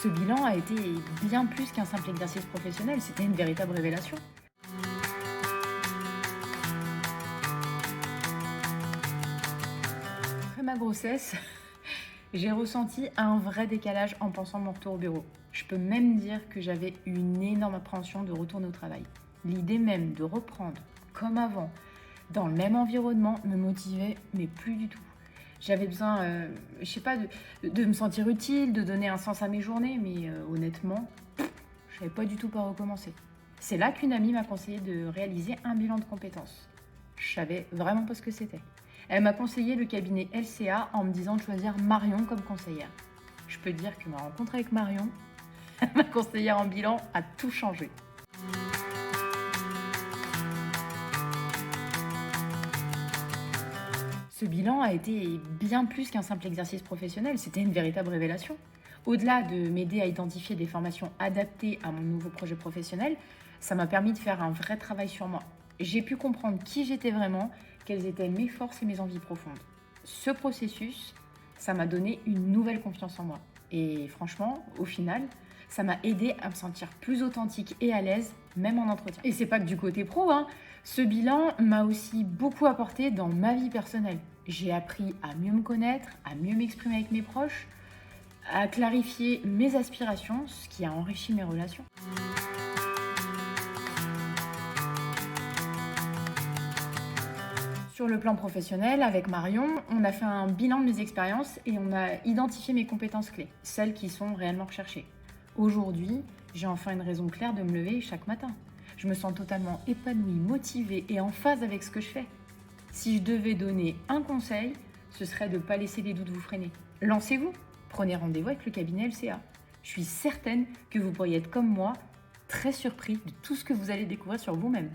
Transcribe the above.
Ce bilan a été bien plus qu'un simple exercice professionnel, c'était une véritable révélation. Après ma grossesse, j'ai ressenti un vrai décalage en pensant mon retour au bureau. Je peux même dire que j'avais une énorme appréhension de retourner au travail. L'idée même de reprendre, comme avant, dans le même environnement, me motivait, mais plus du tout. J'avais besoin, je sais pas, de me sentir utile, de donner un sens à mes journées, mais honnêtement, je savais pas du tout par où recommencer. C'est là qu'une amie m'a conseillé de réaliser un bilan de compétences. Je savais vraiment pas ce que c'était. Elle m'a conseillé le cabinet LCA en me disant de choisir Marion comme conseillère. Je peux dire que ma rencontre avec Marion, ma conseillère en bilan, a tout changé. Ce bilan a été bien plus qu'un simple exercice professionnel, c'était une véritable révélation. Au-delà de m'aider à identifier des formations adaptées à mon nouveau projet professionnel, ça m'a permis de faire un vrai travail sur moi. J'ai pu comprendre qui j'étais vraiment, quelles étaient mes forces et mes envies profondes. Ce processus, ça m'a donné une nouvelle confiance en moi. Et franchement, au final, ça m'a aidé à me sentir plus authentique et à l'aise, même en entretien. Et c'est pas que du côté pro, hein. Ce bilan m'a aussi beaucoup apporté dans ma vie personnelle. J'ai appris à mieux me connaître, à mieux m'exprimer avec mes proches, à clarifier mes aspirations, ce qui a enrichi mes relations. Sur le plan professionnel, avec Marion, on a fait un bilan de mes expériences et on a identifié mes compétences clés, celles qui sont réellement recherchées. Aujourd'hui, j'ai enfin une raison claire de me lever chaque matin. Je me sens totalement épanouie, motivée et en phase avec ce que je fais. Si je devais donner un conseil, ce serait de ne pas laisser les doutes vous freiner. Lancez-vous, prenez rendez-vous avec le cabinet LCA. Je suis certaine que vous pourriez être comme moi, très surpris de tout ce que vous allez découvrir sur vous-même.